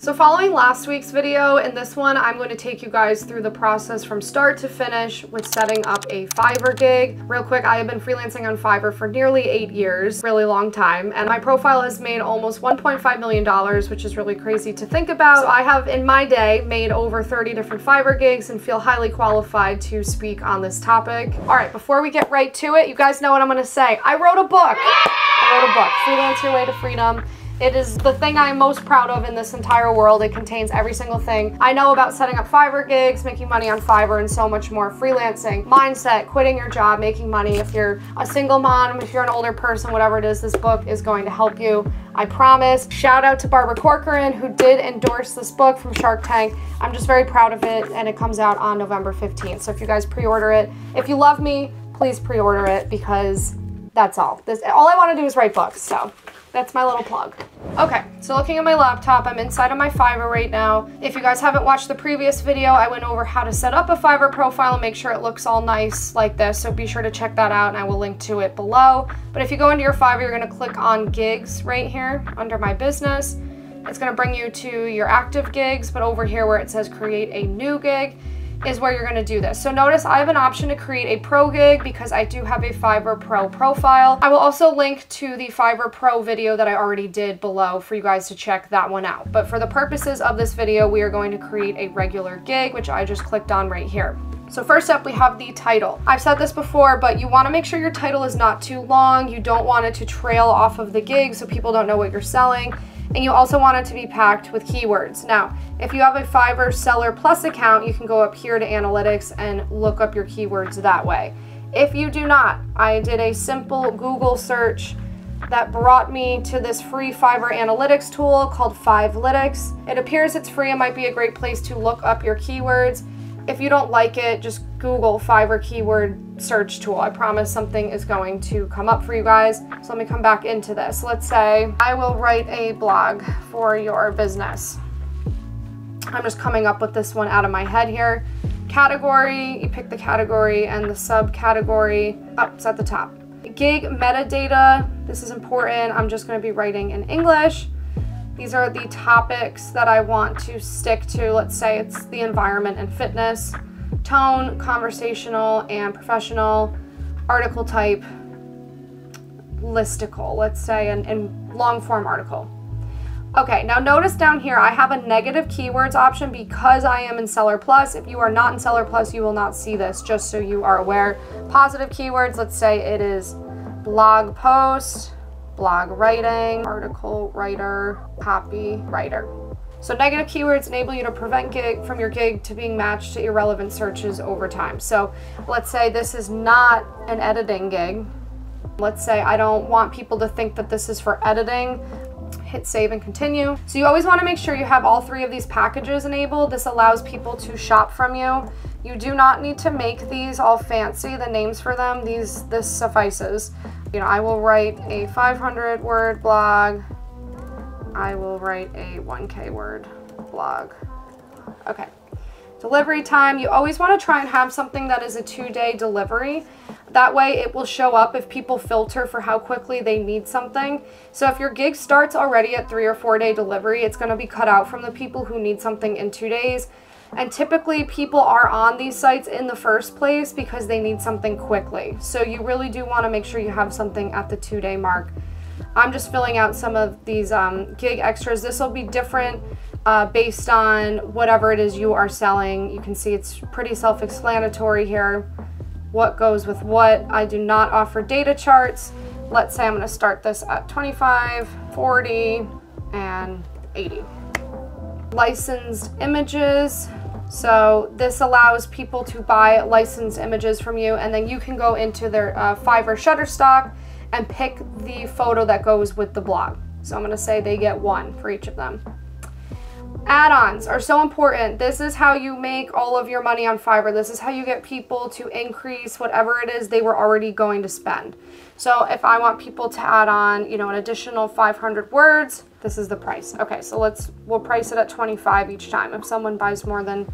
So following last week's video, in this one, I'm going to take you guys through the process from start to finish with setting up a Fiverr gig. Real quick, I have been freelancing on Fiverr for nearly 8 years, really long time, and my profile has made almost $1.5 million, which is really crazy to think about. So I have, in my day, made over 30 different Fiverr gigs and feel highly qualified to speak on this topic. All right, before we get right to it, you guys know what I'm gonna say. I wrote a book. Freelance Your Way to Freedom. It is the thing I'm most proud of in this entire world. It contains every single thing I know about setting up Fiverr gigs, making money on Fiverr, and so much more. Freelancing, mindset, quitting your job, making money. If you're a single mom, if you're an older person, whatever it is, this book is going to help you. I promise. Shout out to Barbara Corcoran, who did endorse this book from Shark Tank. I'm just very proud of it, and it comes out on November 15th. So if you guys pre-order it, if you love me, please pre-order it, because that's all. All I want to do is write books, so that's my little plug. Okay, so looking at my laptop, I'm inside of my Fiverr right now. If you guys haven't watched the previous video, I went over how to set up a Fiverr profile and make sure it looks all nice like this, so be sure to check that out, and I will link to it below. But if you go into your Fiverr, you're gonna click on gigs right here under my business. It's gonna bring you to your active gigs, but over here where it says create a new gig is where you're gonna do this. So notice I have an option to create a pro gig because I do have a Fiverr Pro profile. I will also link to the Fiverr Pro video that I already did below for you guys to check that one out. But for the purposes of this video, we are going to create a regular gig, which I just clicked on right here. So first up, we have the title. I've said this before, but you wanna make sure your title is not too long. You don't want it to trail off of the gig so people don't know what you're selling. And you also want it to be packed with keywords. Now, if you have a Fiverr Seller Plus account, you can go up here to analytics and look up your keywords that way. If you do not, I did a simple Google search that brought me to this free Fiverr analytics tool called Fivalytics. It appears it's free and might be a great place to look up your keywords. If you don't like it, just Google Fiverr keyword search tool. I promise something is going to come up for you guys. So let me come back into this. Let's say I will write a blog for your business. I'm just coming up with this one out of my head here. Category, you pick the category and the subcategory. Oh, it's at the top. Gig metadata, this is important. I'm just going to be writing in English. These are the topics that I want to stick to. Let's say it's the environment and fitness. Tone, conversational and professional. Article type, listicle, let's say, in long form article. Okay, now notice down here I have a negative keywords option because I am in Seller Plus. If you are not in Seller Plus, you will not see this, just so you are aware. Positive keywords, let's say it is blog post, blog writing, article writer, copy writer. So negative keywords enable you to prevent from your gig to being matched to irrelevant searches over time. So let's say this is not an editing gig. Let's say I don't want people to think that this is for editing. Hit save and continue. So you always want to make sure you have all three of these packages enabled. This allows people to shop from you. You do not need to make these all fancy, the names for them. This suffices. You know, I will write a 500 word blog. I will write a 1K word blog. Okay. Delivery time, you always want to try and have something that is a 2-day delivery. That way it will show up if people filter for how quickly they need something. So if your gig starts already at 3 or 4 day delivery, it's going to be cut out from the people who need something in 2 days. And typically people are on these sites in the first place because they need something quickly. So you really do want to make sure you have something at the 2-day mark. I'm just filling out some of these gig extras. This will be different based on whatever it is you are selling. You can see it's pretty self-explanatory here. What goes with what. I do not offer data charts. Let's say I'm going to start this at 25, 40, and 80. Licensed images. So this allows people to buy licensed images from you, and then you can go into their Fiverr Shutterstock and pick the photo that goes with the blog. So I'm going to say they get 1 for each of them. Add-ons are so important. This is how you make all of your money on Fiverr. This is how you get people to increase whatever it is they were already going to spend. So if I want people to add on, you know, an additional 500 words, this is the price. Okay, so we'll price it at 25 each time if someone buys more than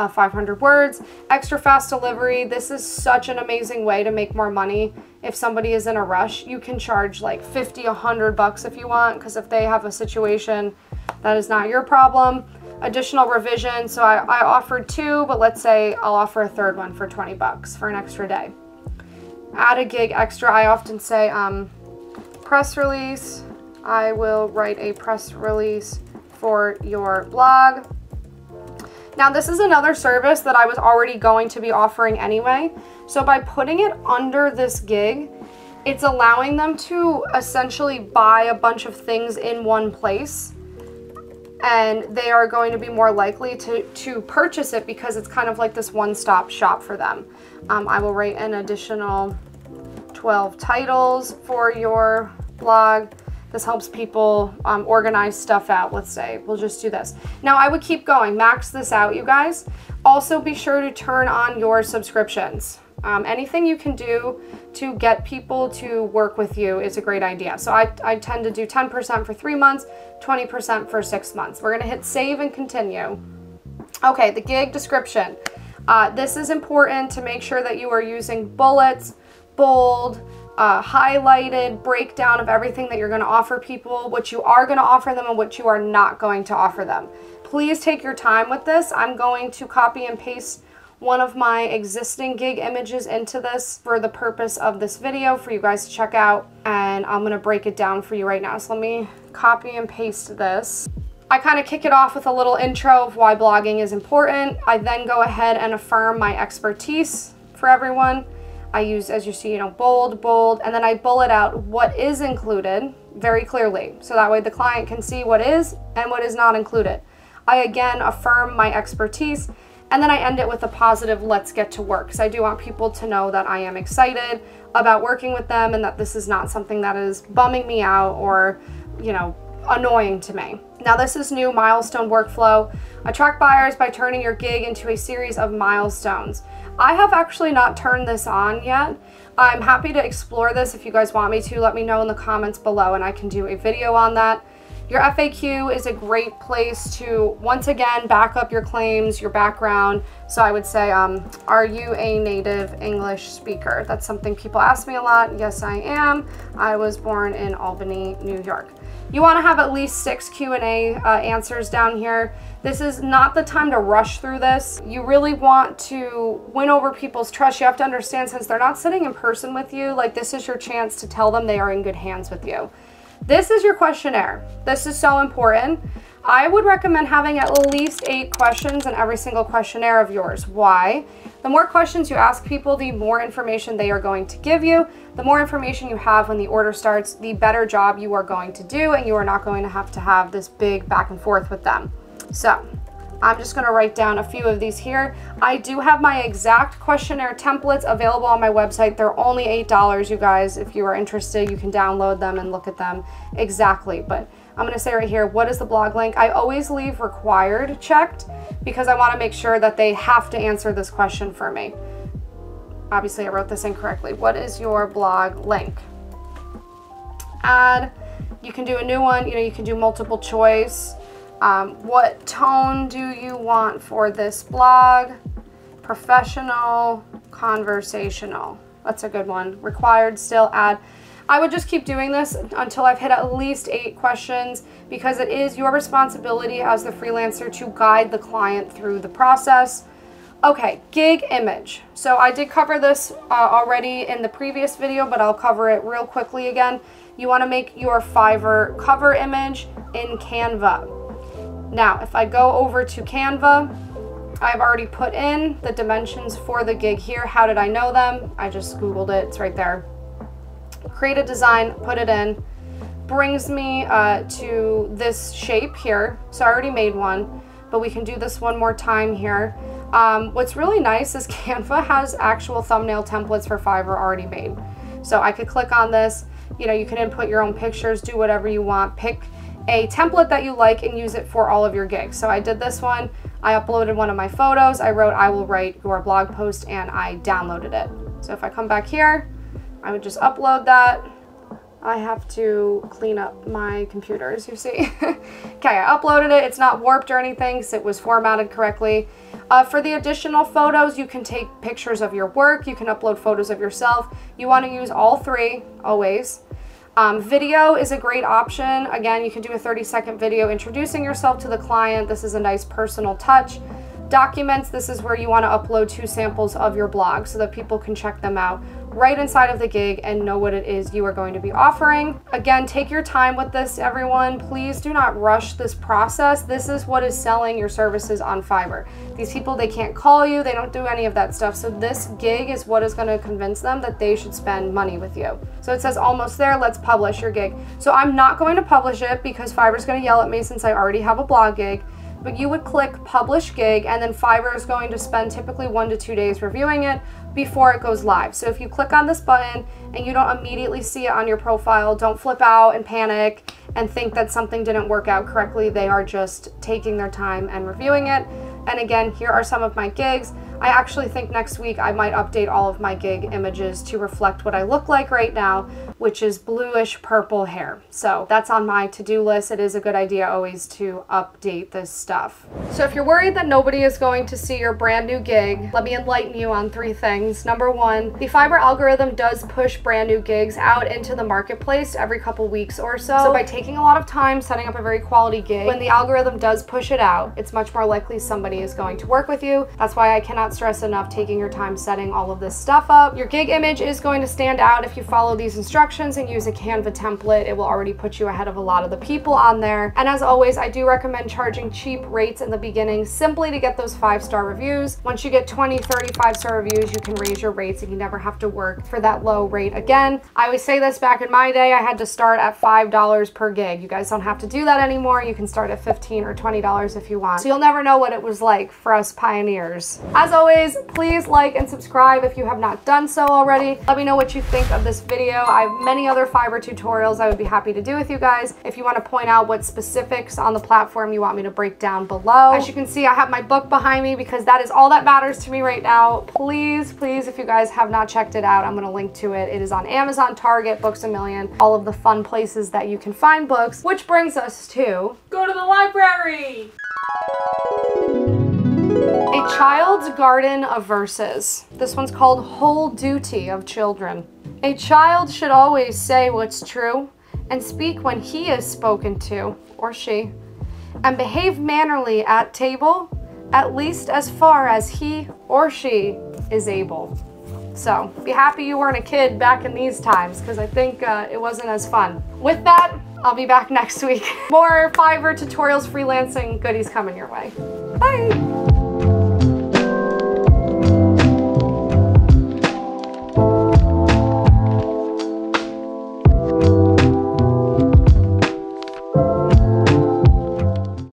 500 words. Extra fast delivery. This is such an amazing way to make more money. If somebody is in a rush, you can charge like 50, 100 bucks if you want, because if they have a situation That is not your problem. Additional revision, so I offered 2, but let's say I'll offer a 3rd one for 20 bucks for an extra day. Add a gig extra, I often say press release. I will write a press release for your blog. Now this is another service that I was already going to be offering anyway. So by putting it under this gig, it's allowing them to essentially buy a bunch of things in one place. And they are going to be more likely to purchase it because it's kind of like this one-stop shop for them. I will write an additional 12 titles for your blog. This helps people organize stuff out, let's say. We'll just do this. Now, I would keep going. Max this out, you guys. Also, be sure to turn on your subscriptions. Anything you can do to get people to work with you is a great idea. So I tend to do 10% for 3 months, 20% for 6 months. We're going to hit save and continue. Okay, the gig description. This is important to make sure that you are using bullets, bold, highlighted breakdown of everything that you're going to offer people, what you are going to offer them and what you are not going to offer them. Please take your time with this. I'm going to copy and paste one of my existing gig images into this for the purpose of this video for you guys to check out, and I'm going to break it down for you right now. So let me copy and paste this. I kind of kick it off with a little intro of why blogging is important. I then go ahead and affirm my expertise for everyone. I use, as you see, bold, and then I bullet out what is included very clearly. So that way the client can see what is and what is not included. I again affirm my expertise, and then I end it with a positive let's get to work. Because I do want people to know that I am excited about working with them and that this is not something that is bumming me out or, annoying to me. Now this is new milestone workflow. Attract buyers by turning your gig into a series of milestones. I have actually not turned this on yet. I'm happy to explore this. If you guys want me to, let me know in the comments below and I can do a video on that. Your FAQ is a great place to, once again, back up your claims, your background. So I would say, are you a native English speaker? That's something people ask me a lot. Yes, I am. I was born in Albany, New York. You want to have at least 6 Q&A answers down here. This is not the time to rush through this. You really want to win over people's trust. You have to understand, since they're not sitting in person with you, like, this is your chance to tell them they are in good hands with you. This is your questionnaire. This is so important. I would recommend having at least 8 questions in every single questionnaire of yours. Why? The more questions you ask people, the more information they are going to give you. The more information you have when the order starts, the better job you are going to do, and you are not going to have this big back and forth with them. So I'm just going to write down a few of these here. I do have my exact questionnaire templates available on my website. They're only $8, you guys. If you are interested, you can download them and look at them exactly. But I'm going to say right here, what is the blog link? I always leave required checked because I want to make sure that they have to answer this question for me. Obviously, I wrote this incorrectly. What is your blog link? Add. You can do a new one. You can do multiple choice. What tone do you want for this blog? Professional, conversational. That's a good one. Required, still, add. I would just keep doing this until I've hit at least 8 questions, because it is your responsibility as the freelancer to guide the client through the process. Okay, gig image. So I did cover this already in the previous video, but I'll cover it real quickly again. You want to make your Fiverr cover image in Canva. Now, if I go over to Canva, I've already put in the dimensions for the gig here. How did I know them? I just Googled it. It's right there. Create a design, put it in. Brings me to this shape here. So I already made one, but we can do this one more time here. What's really nice is Canva has actual thumbnail templates for Fiverr already made. So I could click on this. You can input your own pictures, do whatever you want. Pick a template that you like and use it for all of your gigs. So I did this one. I uploaded one of my photos. I wrote, I will write your blog post, and I downloaded it. So if I come back here, I would just upload that. I have to clean up my computer, as you see. Okay, I uploaded it. It's not warped or anything because it was formatted correctly. For the additional photos, you can take pictures of your work. You can upload photos of yourself. You want to use all 3 always. Video is a great option. Again, you can do a 30-second video introducing yourself to the client. This is a nice personal touch. Documents, this is where you want to upload 2 samples of your blog so that people can check them out right inside of the gig and know what it is you are going to be offering. Again, take your time with this, everyone. Please do not rush this process. This is what is selling your services on Fiverr. These people, they can't call you, they don't do any of that stuff. So this gig is what is going to convince them that they should spend money with you. So it says almost there, let's publish your gig. So I'm not going to publish it because Fiverr's going to yell at me since I already have a blog gig. But you would click publish gig, and then Fiverr is going to spend typically 1 to 2 days reviewing it before it goes live. So if you click on this button and you don't immediately see it on your profile, don't flip out and panic and think that something didn't work out correctly. They are just taking their time and reviewing it. And again, here are some of my gigs. I actually think next week I might update all of my gig images to reflect what I look like right now, which is bluish purple hair. So that's on my to-do list. It is a good idea always to update this stuff. So if you're worried that nobody is going to see your brand new gig, let me enlighten you on 3 things. Number 1, the Fiverr algorithm does push brand new gigs out into the marketplace every couple weeks or so. So by taking a lot of time setting up a very quality gig, when the algorithm does push it out, it's much more likely somebody is going to work with you. That's why I cannot stress enough taking your time setting all of this stuff up. Your gig image is going to stand out if you follow these instructions and use a Canva template. It will already put you ahead of a lot of the people on there. And as always, I do recommend charging cheap rates in the beginning simply to get those 5-star reviews. Once you get 20, 30 5-star reviews, you can raise your rates and you never have to work for that low rate again. I always say this, back in my day, I had to start at $5 per gig. You guys don't have to do that anymore. You can start at $15 or $20 if you want. So you'll never know what it was like for us pioneers. As always, please like and subscribe if you have not done so already. Let me know what you think of this video. I have many other Fiverr tutorials I would be happy to do with you guys. If you want to point out what specifics on the platform you want me to break down below. As you can see, I have my book behind me because that is all that matters to me right now. Please, please, if you guys have not checked it out, I'm going to link to it. It is on Amazon, Target, Books A Million, all of the fun places that you can find books, which brings us to go to the library. A Child's Garden of Verses. This one's called Whole Duty of Children. A child should always say what's true and speak when he is spoken to, or she, and behave mannerly at table, at least as far as he or she is able. So be happy you weren't a kid back in these times, because I think it wasn't as fun. With that, I'll be back next week. More Fiverr tutorials, freelancing goodies coming your way. Bye!